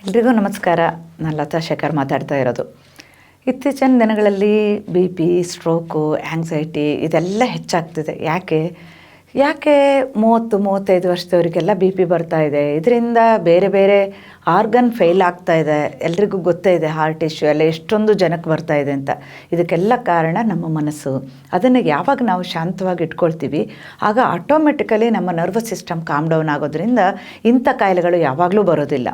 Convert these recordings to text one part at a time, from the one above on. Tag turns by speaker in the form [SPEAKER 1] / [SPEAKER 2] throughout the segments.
[SPEAKER 1] ಎಲ್ರಿಗೂ ನಮಸ್ಕಾರ. ನಾನು ಲತಾ ಶೇಖರ್ ಮಾತಾಡ್ತಾ ಇರೋದು. ಇತ್ತೀಚಿನ ದಿನಗಳಲ್ಲಿ BP, ಸ್ಟ್ರೋಕು, ಆ್ಯಂಗ್ಸೈಟಿ ಇದೆಲ್ಲ ಹೆಚ್ಚಾಗ್ತಿದೆ. ಯಾಕೆ 30-35 ವರ್ಷದವರಿಗೆಲ್ಲ BP ಬರ್ತಾ ಇದೆ? ಇದರಿಂದ ಬೇರೆ ಬೇರೆ ಆರ್ಗನ್ ಫೇಲ್ ಆಗ್ತಾ ಇದೆ. ಎಲ್ರಿಗೂ ಗೊತ್ತೇ ಇದೆ, ಹಾರ್ಟ್ ಇಶ್ಯೂ ಎಲ್ಲ ಎಷ್ಟೊಂದು ಜನಕ್ಕೆ ಬರ್ತಾ ಇದೆ ಅಂತ. ಇದಕ್ಕೆಲ್ಲ ಕಾರಣ ನಮ್ಮ ಮನಸ್ಸು. ಅದನ್ನು ಯಾವಾಗ ನಾವು ಶಾಂತವಾಗಿ ಇಟ್ಕೊಳ್ತೀವಿ, ಆಗ ಆಟೋಮೆಟಿಕಲಿ ನಮ್ಮ ನರ್ವಸ್ ಸಿಸ್ಟಮ್ ಕಾಮ್ ಡೌನ್ ಆಗೋದ್ರಿಂದ ಇಂಥ ಕಾಯಿಲೆಗಳು ಯಾವಾಗಲೂ ಬರೋದಿಲ್ಲ.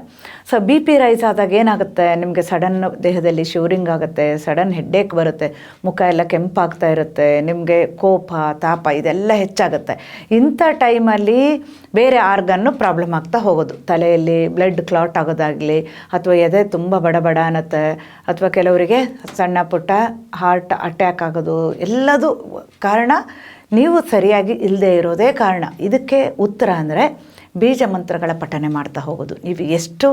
[SPEAKER 1] ಸೊ BP ರೈಸ್ ಆದಾಗ ಏನಾಗುತ್ತೆ, ನಿಮಗೆ ಸಡನ್ ದೇಹದಲ್ಲಿ ಶಿವರಿಂಗ್ ಆಗುತ್ತೆ, ಸಡನ್ ಹೆಡ್ಡೇಕ್ ಬರುತ್ತೆ, ಮುಖ ಎಲ್ಲ ಕೆಂಪಾಗ್ತಾ ಇರುತ್ತೆ, ನಿಮಗೆ ಕೋಪ, ತಾಪ ಇದೆಲ್ಲ ಹೆಚ್ಚಾಗುತ್ತೆ. ಇಂಥ ಟೈಮಲ್ಲಿ ಬೇರೆ ಆರ್ಗನ್ನು ಪ್ರಾಬ್ಲಮ್ ಆಗ್ತಾ ಹೋಗೋದು. ತಲೆಯಲ್ಲಿ ಬ್ಲಡ್ ಕ್ಲಾಟ್ ಆಗೋದಾಗಲಿ, ಅಥವಾ ಎದೆ ತುಂಬ ಬಡ ಅನ್ನತ್ತೆ, ಅಥವಾ ಕೆಲವರಿಗೆ ಸಣ್ಣ ಪುಟ್ಟ ಹಾರ್ಟ್ ಅಟ್ಯಾಕ್ ಆಗೋದು, ಎಲ್ಲದೂ ಕಾರಣ ನೀವು ಸರಿಯಾಗಿ ಇಲ್ಲದೆ ಇರೋದೇ ಕಾರಣ. ಇದಕ್ಕೆ ಉತ್ತರ ಅಂದರೆ ಬೀಜ ಮಂತ್ರಗಳ ಪಠನೆ ಮಾಡ್ತಾ ಹೋಗೋದು. ನೀವು ಎಷ್ಟು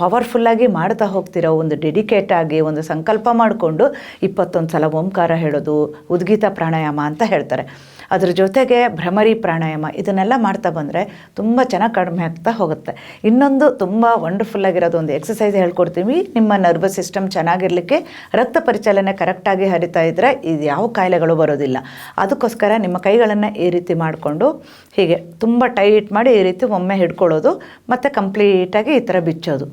[SPEAKER 1] ಪವರ್ಫುಲ್ಲಾಗಿ ಮಾಡ್ತಾ ಹೋಗ್ತಿರೋ, ಒಂದು ಡೆಡಿಕೇಟ್ ಆಗಿ ಒಂದು ಸಂಕಲ್ಪ ಮಾಡಿಕೊಂಡು 21 ಸಲ ಓಂಕಾರ ಹೇಳೋದು, ಉದ್ಗೀತ ಪ್ರಾಣಾಯಾಮ ಅಂತ ಹೇಳ್ತಾರೆ. ಅದ್ರ ಜೊತೆಗೆ ಭ್ರಮರಿ ಪ್ರಾಣಾಯಾಮ ಇದನ್ನೆಲ್ಲ ಮಾಡ್ತಾ ಬಂದರೆ ತುಂಬ ಚೆನ್ನಾಗಿ ಕಡಿಮೆ ಆಗ್ತಾ ಹೋಗುತ್ತೆ. ಇನ್ನೊಂದು ತುಂಬ ವಂಡರ್ಫುಲ್ಲಾಗಿರೋದು ಒಂದು ಎಕ್ಸಸೈಸ್ ಹೇಳ್ಕೊಡ್ತೀವಿ. ನಿಮ್ಮ ನರ್ವಸ್ ಸಿಸ್ಟಮ್ ಚೆನ್ನಾಗಿರಲಿಕ್ಕೆ, ರಕ್ತ ಪರಿಚಲನೆ ಕರೆಕ್ಟಾಗಿ ಹರಿತಾ ಇದ್ದರೆ ಇದು ಯಾವ ಕಾಯಿಲೆಗಳು ಬರೋದಿಲ್ಲ. ಅದಕ್ಕೋಸ್ಕರ ನಿಮ್ಮ ಕೈಗಳನ್ನು ಈ ರೀತಿ ಮಾಡಿಕೊಂಡು ಹೀಗೆ ತುಂಬ ಟೈಟ್ ಮಾಡಿ ಈ ರೀತಿ ಒಮ್ಮೆ ಹಿಡ್ಕೊಳ್ಳೋದು, ಮತ್ತು ಕಂಪ್ಲೀಟಾಗಿ ಈ ಥರ ಬಿಚ್ಚೋದು.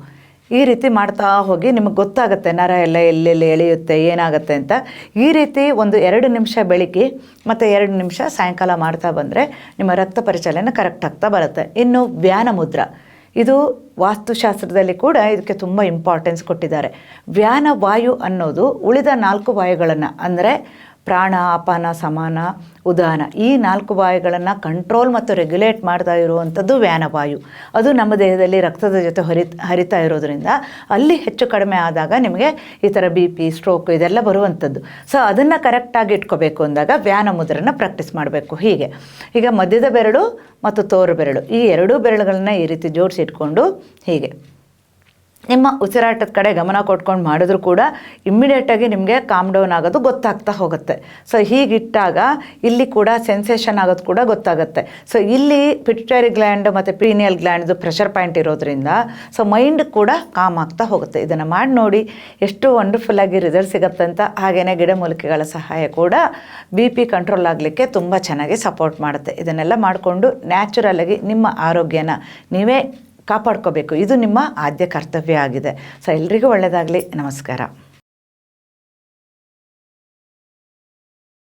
[SPEAKER 1] ಈ ರೀತಿ ಮಾಡ್ತಾ ಹೋಗಿ ನಿಮಗೆ ಗೊತ್ತಾಗುತ್ತೆ ನರ ಎಲ್ಲ ಎಲ್ಲೆಲ್ಲಿ ಎಳೆಯುತ್ತೆ, ಏನಾಗುತ್ತೆ ಅಂತ. ಈ ರೀತಿ ಒಂದು 2 ನಿಮಿಷ ಬೆಳಿಗ್ಗೆ ಮತ್ತು 2 ನಿಮಿಷ ಸಾಯಂಕಾಲ ಮಾಡ್ತಾ ಬಂದರೆ ನಿಮ್ಮ ರಕ್ತ ಪರಿಚಲನೆ ಕರೆಕ್ಟ್ ಆಗ್ತಾ ಬರುತ್ತೆ. ಇನ್ನು ವ್ಯಾನ ಮುದ್ರ, ಇದು ವಾಸ್ತುಶಾಸ್ತ್ರದಲ್ಲಿ ಕೂಡ ಇದಕ್ಕೆ ತುಂಬ ಇಂಪಾರ್ಟೆನ್ಸ್ ಕೊಟ್ಟಿದ್ದಾರೆ. ವ್ಯಾನ ವಾಯು ಅನ್ನೋದು ಉಳಿದ 4 ವಾಯುಗಳನ್ನು, ಅಂದರೆ ಪ್ರಾಣ, ಅಪಾನ, ಸಮಾನ, ಉದಾನ, ಈ 4 ವಾಯುಗಳನ್ನು ಕಂಟ್ರೋಲ್ ಮತ್ತು ರೆಗ್ಯುಲೇಟ್ ಮಾಡ್ತಾ ಇರುವಂಥದ್ದು ವ್ಯಾನವಾಯು. ಅದು ನಮ್ಮ ದೇಹದಲ್ಲಿ ರಕ್ತದ ಜೊತೆ ಹರಿತಾ ಇರೋದ್ರಿಂದ ಅಲ್ಲಿ ಹೆಚ್ಚು ಕಡಿಮೆ ಆದಾಗ ನಿಮಗೆ ಈ ಥರ BP, ಸ್ಟ್ರೋಕ್ ಇದೆಲ್ಲ ಬರುವಂಥದ್ದು. ಸೊ ಅದನ್ನು ಕರೆಕ್ಟಾಗಿ ಇಟ್ಕೋಬೇಕು ಅಂದಾಗ ವ್ಯಾನ ಮುದ್ರನ ಪ್ರಾಕ್ಟೀಸ್ ಮಾಡಬೇಕು. ಈಗ ಮಧ್ಯದ ಬೆರಳು ಮತ್ತು ತೋರು ಬೆರಳು, ಈ 2 ಬೆರಳುಗಳನ್ನ ಈ ರೀತಿ ಜೋಡಿಸಿ ಇಟ್ಕೊಂಡು ಹೀಗೆ ನಿಮ್ಮ ಉಸಿರಾಟದ ಕಡೆ ಗಮನ ಕೊಟ್ಕೊಂಡು ಮಾಡಿದ್ರೂ ಕೂಡ ಇಮ್ಮಿಡಿಯೇಟಾಗಿ ನಿಮಗೆ ಕಾಮ್ ಡೌನ್ ಆಗೋದು ಗೊತ್ತಾಗ್ತಾ ಹೋಗುತ್ತೆ. ಸೊ ಹೀಗಿಟ್ಟಾಗ ಇಲ್ಲಿ ಕೂಡ ಸೆನ್ಸೇಷನ್ ಆಗೋದು ಕೂಡ ಗೊತ್ತಾಗುತ್ತೆ. ಸೊ ಇಲ್ಲಿ ಪಿಟ್ಯುಟರಿ ಗ್ಲ್ಯಾಂಡ್ ಮತ್ತು ಪೀನಿಯಲ್ ಗ್ಲ್ಯಾಂಡ್ದು ಪ್ರೆಷರ್ ಪಾಯಿಂಟ್ ಇರೋದ್ರಿಂದ ಸೊ ಮೈಂಡ್ ಕೂಡ ಕಾಮ್ ಆಗ್ತಾ ಹೋಗುತ್ತೆ. ಇದನ್ನು ಮಾಡಿ ನೋಡಿ, ಎಷ್ಟು ವಂಡರ್ಫುಲ್ಲಾಗಿ ರಿಸಲ್ಟ್ ಸಿಗುತ್ತೆ ಅಂತ. ಹಾಗೆಯೇ ಗಿಡಮೂಲಿಕೆಗಳ ಸಹಾಯ ಕೂಡ BP ಕಂಟ್ರೋಲ್ ಆಗಲಿಕ್ಕೆ ತುಂಬ ಚೆನ್ನಾಗಿ ಸಪೋರ್ಟ್ ಮಾಡುತ್ತೆ. ಇದನ್ನೆಲ್ಲ ಮಾಡಿಕೊಂಡು ನ್ಯಾಚುರಲಾಗಿ ನಿಮ್ಮ ಆರೋಗ್ಯನ ನೀವೇ ಕಾಪಾಡ್ಕೋಬೇಕು. ಇದು ನಿಮ್ಮ ಆದ್ಯ ಕರ್ತವ್ಯ ಆಗಿದೆ. ಸೊ ಎಲ್ರಿಗೂ ಒಳ್ಳೆಯದಾಗಲಿ. ನಮಸ್ಕಾರ.